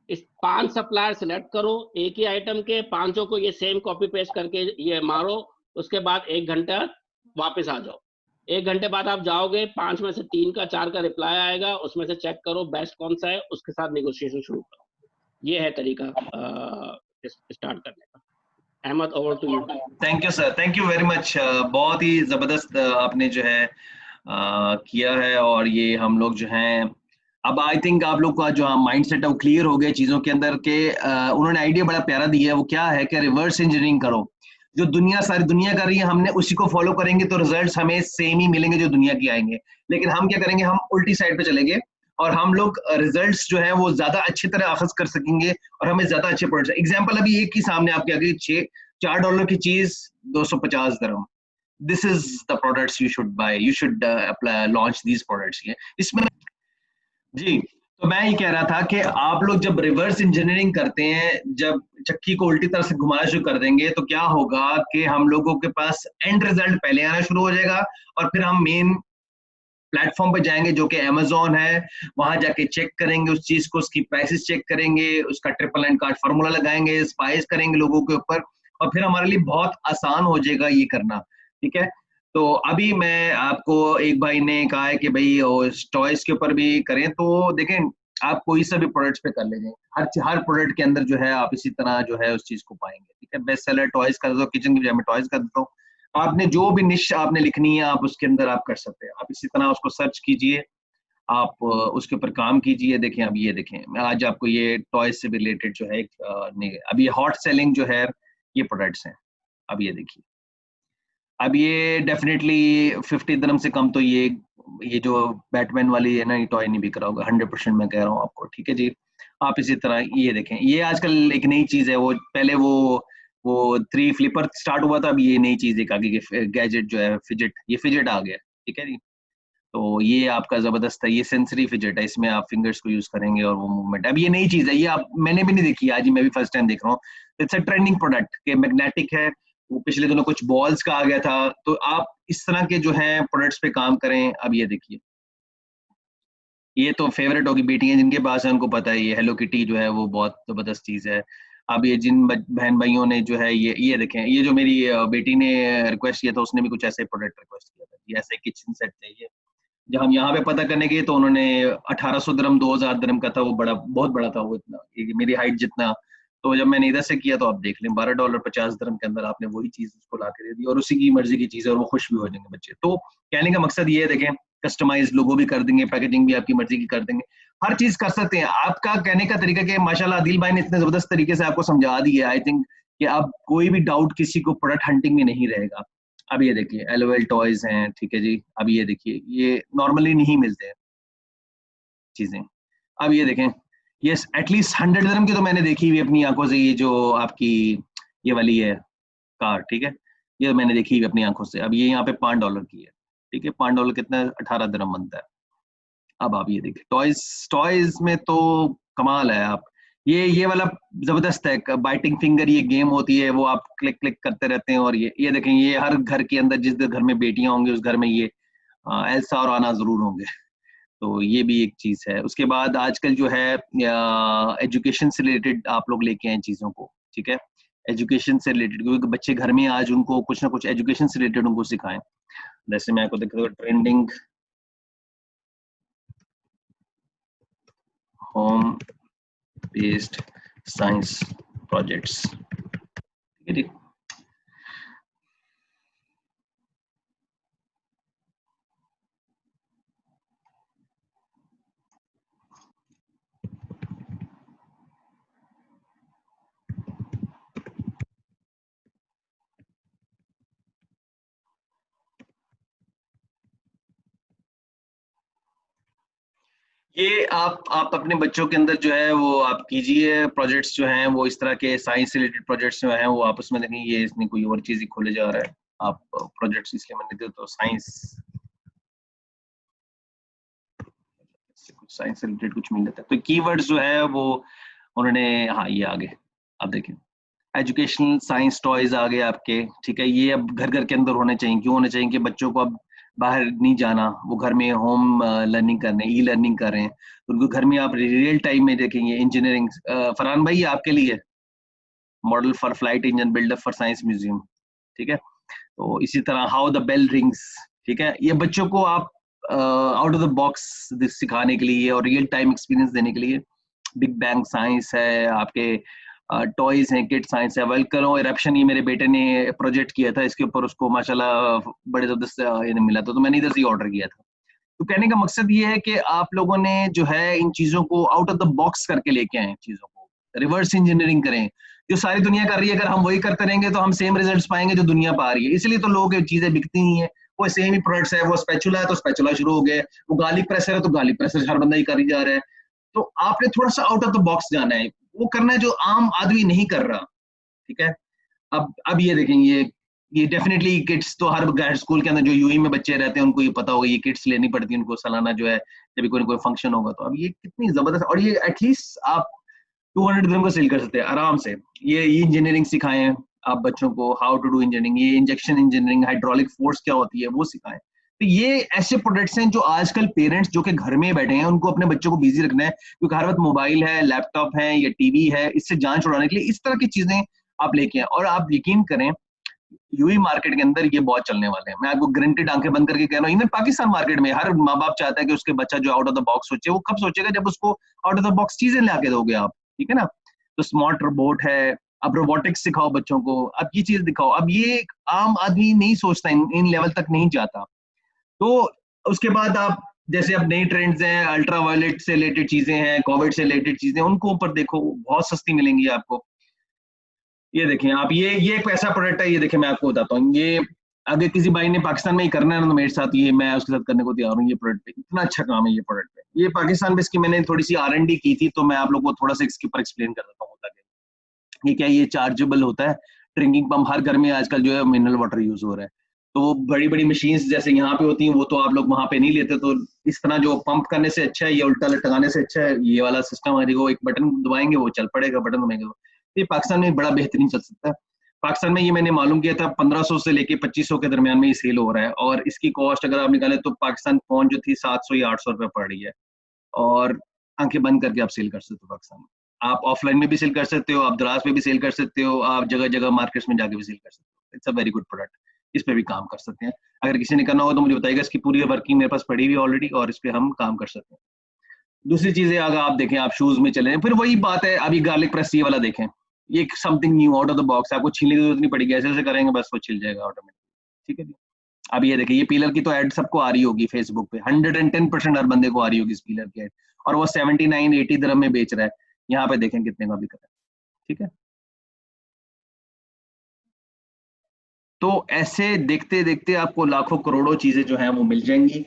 इस 5 सप्लायर सिलेक्ट करो एक ही आइटम के, पांचों को ये सेम कॉपी पेस्ट करके ये मारो, उसके बाद 1 घंटा वापस आ जाओ। 1 घंटे बाद आप जाओगे, 5 में से 3 का 4 का रिप्लाई आएगा, उसमें से चेक करो बेस्ट कौन सा है, उसके साथ नेगोशिएशन शुरू करो। ये है तरीका स्टार्ट करने का। Ahmed, over to you. Thank you sir, thank you very much. बहुत ही जबरदस्त आपने जो है किया है, और ये हम लोग जो हैं अब आई थिंक आप लोग का जो माइंड सेट है वो क्लियर हो गया चीजों के अंदर के। उन्होंने आइडिया बड़ा प्यारा दिया है, वो क्या है कि रिवर्स इंजीनियरिंग करो, जो दुनिया सारी दुनिया कर रही है हमने उसी को फॉलो करेंगे तो रिजल्ट्स हमें सेम ही मिलेंगे जो दुनिया की आएंगे। लेकिन हम क्या करेंगे, हम उल्टी साइड पे चलेंगे और हम लोग रिजल्ट्स जो है वो ज्यादा अच्छी तरह अखज कर सकेंगे और हमें ज्यादा अच्छे प्रोडक्ट्स। एग्जांपल अभी एक ही सामने आपके आगे, $4 की चीज $250। This is the products you should buy, you should apply launch these products. ये इसमें जी, तो मैं ये कह रहा था कि आप लोग जब रिवर्स इंजीनियरिंग करते हैं, जब चक्की को उल्टी तरह से घुमाना शुरू कर देंगे तो क्या होगा कि हम लोगों के पास एंड रिजल्ट पहले आना शुरू हो जाएगा, और फिर हम मेन प्लेटफॉर्म पे जाएंगे जो कि अमेजोन है, वहां जाके चेक करेंगे उस चीज को, उसकी प्राइसेस चेक करेंगे, उसका ट्रिपल एंड कार्ड फार्मूला लगाएंगे, स्पाइस करेंगे लोगों के ऊपर, और फिर हमारे लिए बहुत आसान हो जाएगा ये करना। ठीक है, तो अभी मैं आपको, एक भाई ने कहा है कि भाई टॉयज के ऊपर भी करें, तो देखें आप कोई सा भी प्रोडक्ट्स पे कर लेंगे, हर प्रोडक्ट के अंदर जो है आप इसी तरह जो है उस चीज को पाएंगे। ठीक है, बेस्ट सेलर टॉयज कर दो, किचन की बजाय मैं टॉयज कर देता हूँ, आपने जो भी निश आपने लिखनी है आप उसके अंदर आप कर सकते हैं, आप इसी तरह उसको सर्च कीजिए, आप उसके ऊपर काम कीजिए। देखें अब ये देखें, मैं आज आपको ये टॉयज से रिलेटेड जो है अब ये हॉट सेलिंग जो है ये प्रोडक्ट्स हैं। अब ये देखिए, अब ये डेफिनेटली 50 दिरहम से कम तो ये जो बैटमैन वाली है ना, ये टॉय नहीं बिक रहा होगा 100%, मैं कह रहा हूँ आपको। ठीक है जी, आप इसी तरह ये देखें, ये आजकल एक नई चीज है, वो पहले वो 3 फ्लिपर स्टार्ट हुआ था, अब ये नई चीज एक आगे के गैजेट जो है फिजेट, ये फिजेट आ गया। ठीक है जी, तो ये आपका जबरदस्त है, ये सेंसरी फिजेट है, इसमें आप फिंगर्स को यूज करेंगे और वो मूवमेंट, अब ये नई चीज है, ये आप मैंने भी नहीं देखी, आज ही मैं भी फर्स्ट टाइम देख रहा हूँ। इट्स अ ट्रेंडिंग प्रोडक्ट के मैग्नेटिक है, वो पिछले दिनों कुछ बॉल्स का आ गया था, तो आप इस तरह के जो है प्रोडक्ट्स पे काम करें। अब ये देखिए, ये तो फेवरेट होगी, बेटियां जिनके पास है उनको पता है, ये हेलो किटी जो है वो बहुत जबरदस्त चीज है। अब ये जिन बहन भाइयों ने जो है ये देखें, ये जो मेरी बेटी ने रिक्वेस्ट किया था, उसने भी कुछ ऐसे प्रोडक्ट रिक्वेस्ट किया था, ये ऐसे किचन सेट चाहिए। जब हम यहाँ पे पता करने गए तो उन्होंने 1800 दिरहम 2000 दिरहम का था, वो बड़ा बहुत बड़ा था, वो इतना मेरी हाइट जितना। तो जब मैंने इधर से किया तो आप देख लें, $12.50 के अंदर आपने वही चीज उसको ला के दे दी, और उसी की मर्जी की चीज है, और वो खुश भी हो जाएंगे बच्चे। तो कहने का मकसद ये है, देखें कस्टमाइज लोगो भी कर देंगे, पैकेजिंग भी आपकी मर्जी की कर देंगे, हर चीज कर सकते हैं। आपका कहने का तरीका कि माशाल्लाह आदिल भाई ने इतने जबरदस्त तरीके से आपको समझा दी है, आई थिंक कि अब कोई भी डाउट किसी को प्रोडक्ट हंटिंग में नहीं रहेगा। अब ये देखिए एलओएल टॉयज हैं, ठीक है जी, अब ये देखिए ये नॉर्मली नहीं मिलते हैं चीजें। अब ये देखें, ये एटलीस्ट 100 दिरहम की तो मैंने देखी हुई अपनी आंखों से, ये जो आपकी ये वाली है कार, ठीक है, ये मैंने देखी हुई अपनी आंखों से। अब ये यहाँ पे $5 की है, ठीक है, $5 कितना, 18 दिरहम बनता है। अब आप ये देखिए टॉयज, टॉयज में तो कमाल है। आप ये वाला जबरदस्त है, बाइटिंग फिंगर ये गेम होती है, वो आप क्लिक क्लिक करते रहते हैं। और ये देखें, ये हर घर के अंदर, जिस घर में बेटियां होंगी उस घर में ये एल्सा और आना जरूर होंगे। तो ये भी एक चीज है। उसके बाद आजकल जो है एजुकेशन से रिलेटेड आप लोग लेके आए चीजों को, ठीक है, एजुकेशन से रिलेटेड, क्योंकि बच्चे घर में आज उनको कुछ ना कुछ एजुकेशन से रिलेटेड उनको सिखाएं। जैसे मैं आपको देखता हूँ trending home based science projects, ठीक है। ये आप अपने बच्चों के अंदर जो है वो आप कीजिए, प्रोजेक्ट्स जो हैं वो इस तरह के साइंस से रिलेटेड प्रोजेक्ट्स जो हैं वो आप उसमें देखें, ये इसमें कोई और चीज ही खोले जा रहा है। आप प्रोजेक्ट्स इसलिए मैंने दिए तो साइंस से कुछ साइंस से रिलेटेड कुछ मिल जाता है। तो कीवर्ड्स जो है वो उन्होंने, हाँ ये आगे आप देखिए, एजुकेशनल साइंस टॉयज आ गए आपके, ठीक है। ये अब घर घर के अंदर होने चाहिए। क्यों होने चाहिए? कि बच्चों को अब बाहर नहीं जाना, वो घर में होम लर्निंग कर रहे हैं, ई लर्निंग कर रहे हैं, तो उनको घर में आप रियल टाइम में देखेंगे। इंजीनियरिंग, फरहान भाई आपके लिए model for flight engine buildup for science museum, ठीक है। तो इसी तरह हाउ द बेल रिंग्स, ठीक है, ये बच्चों को आप आउट ऑफ द बॉक्स सिखाने के लिए और रियल टाइम एक्सपीरियंस देने के लिए। बिग बैंग साइंस है आपके, टॉयज हैं, किड साइंस है, वेलकम इरप्शन, ये मेरे बेटे ने प्रोजेक्ट किया था इसके ऊपर, उसको माशाल्लाह बड़े जबरदस्त ये मिला था, तो मैंने इधर से ऑर्डर किया था। तो कहने का मकसद ये है कि आप लोगों ने जो है इन चीजों को आउट ऑफ द बॉक्स करके लेके आए, चीजों को रिवर्स इंजीनियरिंग करें। जो सारी दुनिया कर रही है, अगर हम वही करते रहेंगे तो हम सेम रिजल्ट्स पाएंगे जो दुनिया पा रही है। इसलिए तो लोग चीजें बिकती नहीं है। वो सेम ही प्रोडक्ट्स है, वो स्पैचुला है तो स्पैचुला शुरू हो गया, वो गार्लिक प्रेसर है तो गार्लिक प्रेसर हर बंदा ही कर ही जा रहा है। तो आपने थोड़ा सा आउट ऑफ द बॉक्स जाना है, वो करना है जो आम आदमी नहीं कर रहा, ठीक है। अब ये देखेंगे, ये डेफिनेटली किट्स तो हर स्कूल के अंदर जो यूई में बच्चे रहते हैं उनको ये पता होगा, ये किट्स लेनी पड़ती है उनको सालाना जो है, जब भी कोई कोई फंक्शन होगा। तो अब ये कितनी जबरदस्त, और ये एटलीस्ट आप 200 dirham का सेल कर सकते हैं आराम से। ये इंजीनियरिंग सिखाएं आप बच्चों को, हाउ टू डू इंजीनियरिंग, ये इंजेक्शन इंजीनियरिंग, हाइड्रोलिक फोर्स क्या होती है वो सिखाएं। तो ये ऐसे प्रोडक्ट्स हैं जो आजकल पेरेंट्स जो कि घर में बैठे हैं उनको अपने बच्चों को बिजी रखना है, क्योंकि हर वक्त मोबाइल है, लैपटॉप है या टीवी है, इससे जान छुड़ाने के लिए इस तरह की चीजें आप लेके आए। और आप यकीन करें, यूई मार्केट के अंदर ये बहुत चलने वाले हैं। मैं आपको गारंटेड आंखें बंद करके कह रहा हूँ, इवन पाकिस्तान मार्केट में हर माँ बाप चाहता है कि उसके बच्चा जो आउट ऑफ द बॉक्स सोचे। वो कब सोचेगा? जब उसको आउट ऑफ द बॉक्स चीजें ला के दोगे आप, ठीक है ना। तो स्मार्ट रोबोट है, अब रोबोटिक्स सिखाओ बच्चों को, अब ये चीज दिखाओ। अब ये आम आदमी नहीं सोचता, इन लेवल तक नहीं जाता। तो उसके बाद आप जैसे अब नई ट्रेंड्स हैं, अल्ट्रा वायलेट से रिलेटेड चीजें हैं, कोविड से रिलेटेड चीजें, उनको ऊपर देखो, बहुत सस्ती मिलेंगी आपको। ये देखें आप, ये एक ऐसा प्रोडक्ट है, ये देखें मैं आपको बताता हूँ। ये अगर किसी भाई ने पाकिस्तान में ही करना है ना तो मेरे साथ, ये मैं उसके साथ करने को तैयार हूँ। ये प्रोडक्ट पे इतना अच्छा काम है, ये प्रोडक्ट पे। ये पाकिस्तान में इसकी मैंने थोड़ी सी R&D की थी, तो मैं आप लोगों को थोड़ा सा इसके ऊपर एक्सप्लेन कर देता हूँ ताकि ये क्या, ये चार्जेबल होता है। ड्रिंकिंग पंप हर घर में आजकल जो है मिनरल वाटर यूज हो रहा है। तो वो बड़ी बड़ी मशीन्स जैसे यहाँ पे होती हैं वो तो आप लोग वहां पे नहीं लेते। तो इस तरह जो पंप करने से अच्छा है, ये उल्टा लटकाने से अच्छा है ये वाला सिस्टम है। देखो एक बटन दबाएंगे वो चल पड़ेगा, बटन दबाएंगे तो ये पाकिस्तान में बड़ा बेहतरीन चल सकता है। पाकिस्तान में ये मैंने मालूम किया था 1500 से लेके 2500 के दरमियान में ये सेल हो रहा है। और इसकी कॉस्ट अगर आप निकालें तो पाकिस्तान पहुंच जो थी 700 या 800 रुपये पड़ रही है। और आंखें बंद करके आप सेल कर सकते हो पाकिस्तान में। आप ऑफलाइन में भी सेल कर सकते हो, आप दराज पे भी सेल कर सकते हो, आप जगह जगह मार्केट्स में जाके भी सेल कर सकते हो। It's a very good product, इस पे भी काम कर सकते हैं। अगर किसी ने करना हो तो मुझे बताइएगा, इसकी पूरी वर्किंग मेरे पास पड़ी हुई ऑलरेडी और इस पे हम काम कर सकते हैं। दूसरी चीजें अगर आप देखें, आप शूज में चले, फिर वही बात है। अभी गार्लिक प्रेस ये वाला देखें, ये something new out of the box, आपको छीलने की जरूरत नहीं पड़ेगी, ऐसे ऐसे करेंगे बस वो छिल जाएगा ऑटोमेटिक, ठीक है जी। अब ये देखिए, ये पीलर की तो ऐड सबको आ रही होगी फेसबुक पे, 110% हर बंदे को आ रही होगी इस पीलर की ऐड, और वो 79-80 dirham में बेच रहा है। यहाँ पे देखें कितने का बिक रहा है, ठीक है। तो ऐसे देखते देखते आपको लाखों करोड़ों चीजें जो है वो मिल जाएंगी।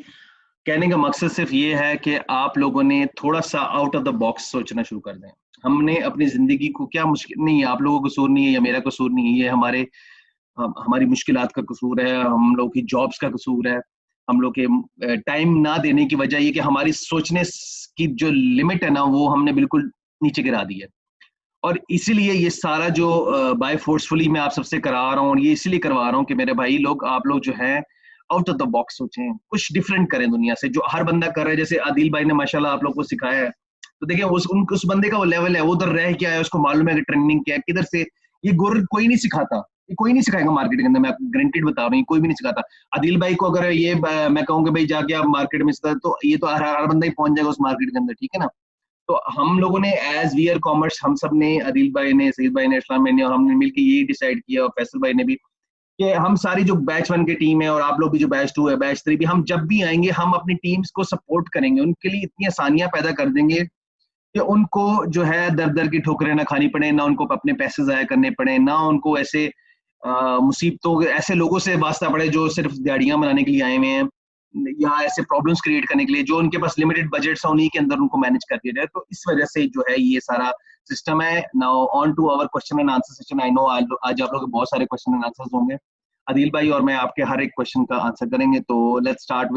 कहने का मकसद सिर्फ ये है कि आप लोगों ने थोड़ा सा आउट ऑफ द बॉक्स सोचना शुरू कर दें। हमने अपनी जिंदगी को, क्या मुश्किल नहीं है, आप लोगों का कसूर नहीं है या मेरा कसूर नहीं है, ये हमारी मुश्किलात का कसूर है, हम लोग की जॉब्स का कसूर है, हम लोग के टाइम ना देने की वजह ये कि हमारी सोचने की जो लिमिट है ना वो हमने बिल्कुल नीचे गिरा दी है। और इसीलिए ये सारा जो बाय फोर्सफुली मैं आप सबसे करा रहा हूँ, और ये इसीलिए करवा रहा हूँ कि मेरे भाई लोग, आप लोग जो है आउट ऑफ द बॉक्स सोचें, कुछ डिफरेंट करें दुनिया से, जो हर बंदा कर रहा है। जैसे आदिल भाई ने माशाल्लाह आप लोग को सिखाया है, तो देखिए उस बंदे का वो लेवल है, वो उधर रह के आया, उसको मालूम है कि ट्रेंडिंग क्या है, किधर से। ये गुर कोई नहीं सिखाता, ये कोई नहीं सिखाएगा मार्केट के अंदर, मैं ग्रेंटेड बता रहा हूँ, कोई भी नहीं सिखाता। आदिल भाई को अगर ये मैं कहूँगा भाई जाके आप मार्केट में सिखा, तो ये तो हर बंदा ही पहुंच जाएगा उस मार्केट के अंदर, ठीक है ना। तो हम लोगों ने एज वी आर कॉमर्स, हम सब ने, आदिल भाई ने, सईद भाई ने, इस्लाम भाई ने, और हमने मिलकर यही डिसाइड किया, और फैसल भाई ने भी, कि हम सारी जो बैच 1 की टीम है, और आप लोग भी जो बैच 2 है, बैच 3 भी, हम जब भी आएंगे हम अपनी टीम्स को सपोर्ट करेंगे, उनके लिए इतनी आसानियां पैदा कर देंगे कि उनको जो है दर दर की ठोकरें ना खानी पड़े, ना उनको अपने पैसे जाया करने पड़े, ना उनको ऐसे मुसीबतों, ऐसे लोगों से वास्ता पड़े जो सिर्फ दिहाड़ियां बनाने के लिए आए हुए हैं, या ऐसे प्रॉब्लम्स क्रिएट करने के लिए, जो उनके पास लिमिटेड बजट्स हैं उन्हीं के अंदर उनको मैनेज कर दिया जाए। तो इस वजह से जो है ये सारा सिस्टम है। Now on to our question and answer session. I know आज आप लोग के बहुत सारे क्वेश्चन एंड आंसर्स होंगे। आदिल भाई और मैं आपके हर एक क्वेश्चन का आंसर करेंगे, तो लेट्स स्टार्ट।